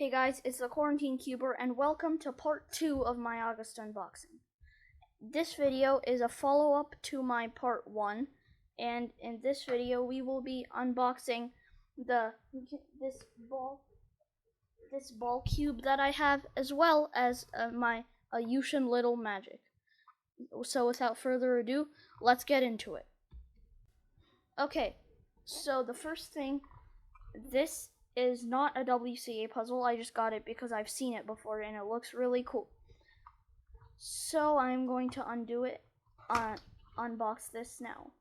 Hey guys, it's the Quarantine Cuber and welcome to part 2 of my August unboxing. This video is a follow-up to my part 1, and in this video we will be unboxing this ball cube that I have, as well as my Yushin Little Magic. So without further ado, let's get into it. Okay, so the first thing, this is not a WCA puzzle. I just got it because I've seen it before and it looks really cool. So I'm going to undo it, unbox this now.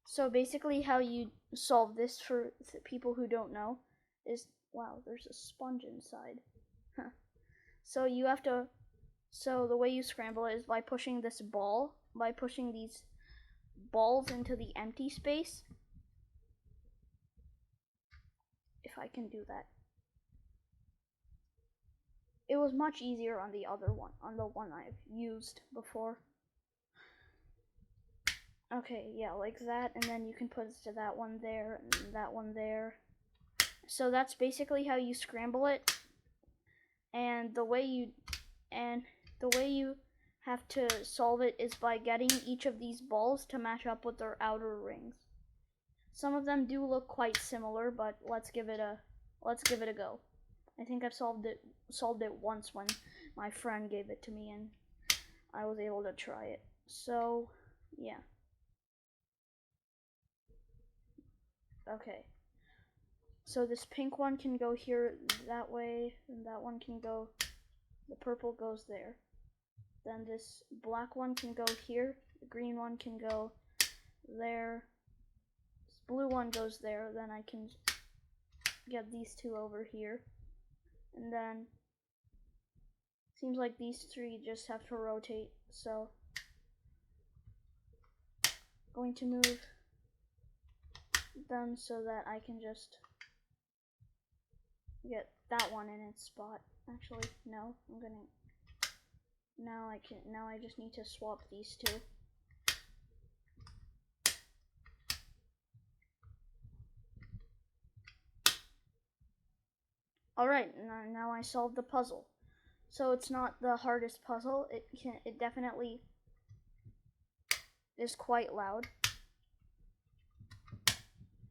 So basically how you solve this, for people who don't know, is, wow, there's a sponge inside. So you have to, so the way you scramble it is by pushing these balls into the empty space. If I can do that. It was much easier on the other one, on the one I've used before. Okay, yeah, like that, and then you can put it to that one there, and that one there. So that's basically how you scramble it. And the way you have to solve it is by getting each of these balls to match up with their outer rings. Some of them do look quite similar, but let's give it a go. I think I've solved it once when my friend gave it to me and I was able to try it. So, yeah. Okay. So this pink one can go here that way, and that one can go, the purple goes there. Then this black one can go here, the green one can go there, this blue one goes there, then I can get these two over here. And then, seems like these three just have to rotate, so going to move them so that I can just get that one in its spot. Actually, no, now I just need to swap these two. Alright, now I solved the puzzle. So it's not the hardest puzzle. It definitely is quite loud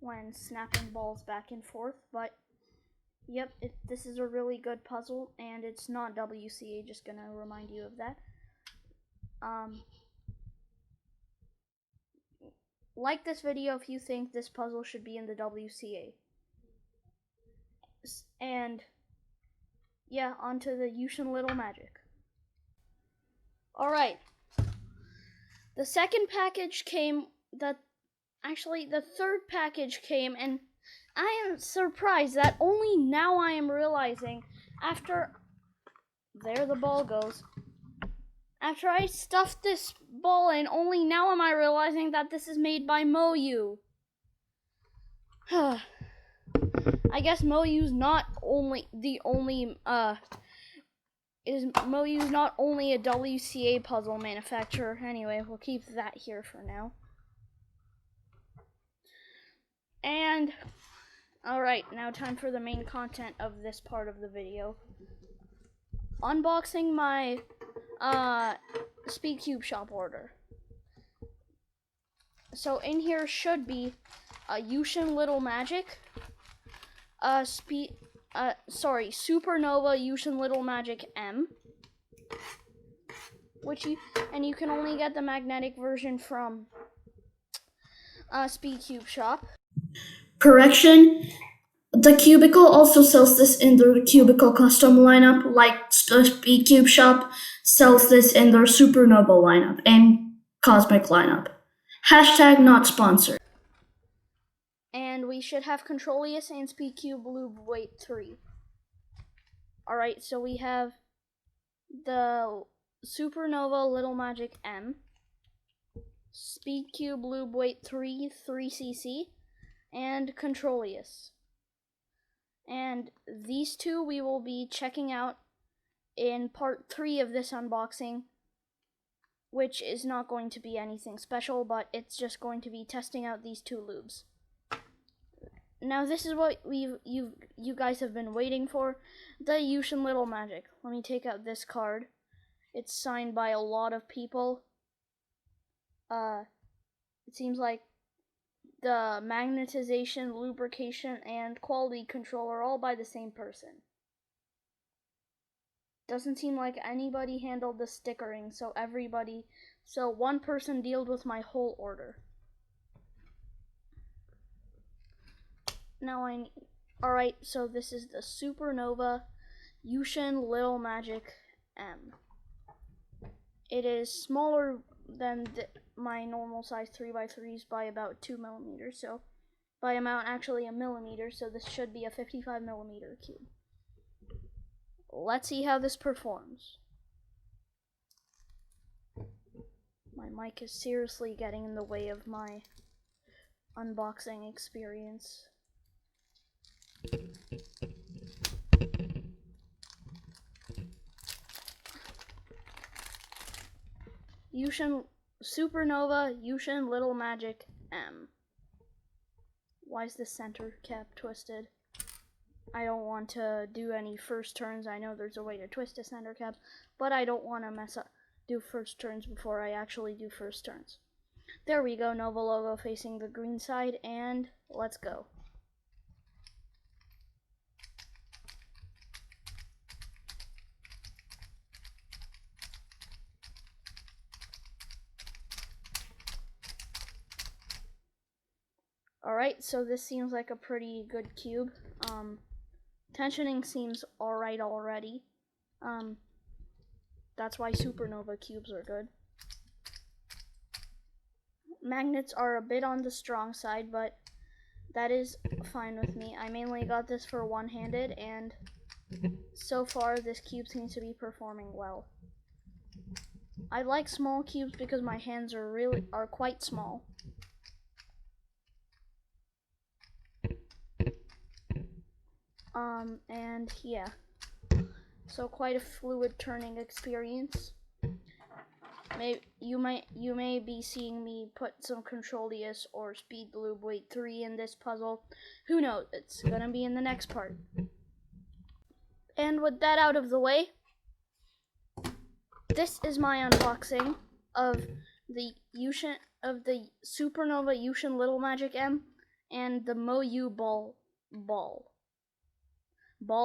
when snapping balls back and forth, but yep, this is a really good puzzle, and it's not WCA, just gonna remind you of that. Like this video if you think this puzzle should be in the WCA. And yeah, onto the Yushin Little Magic. Alright. The second package came, the third package came, and I am surprised that only now I am realizing, there the ball goes. After I stuffed this ball in, only now am I realizing that this is made by MoYu. I guess MoYu's not only MoYu's not only a WCA puzzle manufacturer. Anyway, we'll keep that here for now. And alright, now time for the main content of this part of the video. Unboxing my Speedcube shop order. So in here should be a Yushin Little Magic, Supernova Yushin Little Magic M, you can only get the magnetic version from Speedcube shop. Correction, the Cubicle also sells this in their Cubicle custom lineup, like the Speedcube shop sells this in their Supernova lineup and Cosmic lineup. Hashtag not sponsored. And we should have Controlius and Speedcube Blue Weight 3. Alright, so we have the Supernova Little Magic M, Speedcube Blue Weight 3 3cc, and Controlius. And these two we will be checking out in part 3 of this unboxing, which is not going to be anything special, but it's just going to be testing out these two lubes. Now this is what you guys have been waiting for, the Yushin Little Magic. Let me take out this card. It's signed by a lot of people. It seems like the magnetization, lubrication, and quality control are all by the same person. Doesn't seem like anybody handled the stickering, so one person dealt with my whole order. Alright, so this is the Supernova Yushin Little Magic M. It is smaller than my normal size 3x3s by about 2 millimeters, so by amount actually a millimeter, so this should be a 55 millimeter cube. Let's see how this performs. My mic is seriously getting in the way of my unboxing experience. Supernova Yushin Little Magic M. Why is the center cap twisted? I don't want to do any first turns. I know there's a way to twist a center cap, but I don't want to do first turns before I actually do first turns. There we go, Nova logo facing the green side, and let's go. Alright, so this seems like a pretty good cube. Tensioning seems alright already. That's why Supernova cubes are good. Magnets are a bit on the strong side, but that is fine with me. I mainly got this for one-handed, and so far this cube seems to be performing well. I like small cubes because my hands are quite small. And yeah, so quite a fluid turning experience. You may be seeing me put some Control-DS or Speed Lube Weight 3 in this puzzle. Who knows? It's gonna be in the next part. And with that out of the way, this is my unboxing of the Supernova Yushin Little Magic M and the MoYu Ball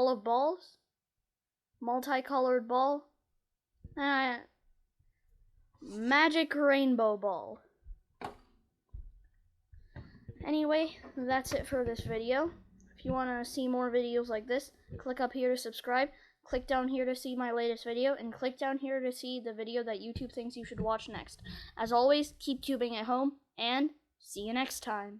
of balls? Multicolored ball? Magic rainbow ball. Anyway, that's it for this video. If you want to see more videos like this, click up here to subscribe, click down here to see my latest video, and click down here to see the video that YouTube thinks you should watch next. As always, keep cubing at home, and see you next time.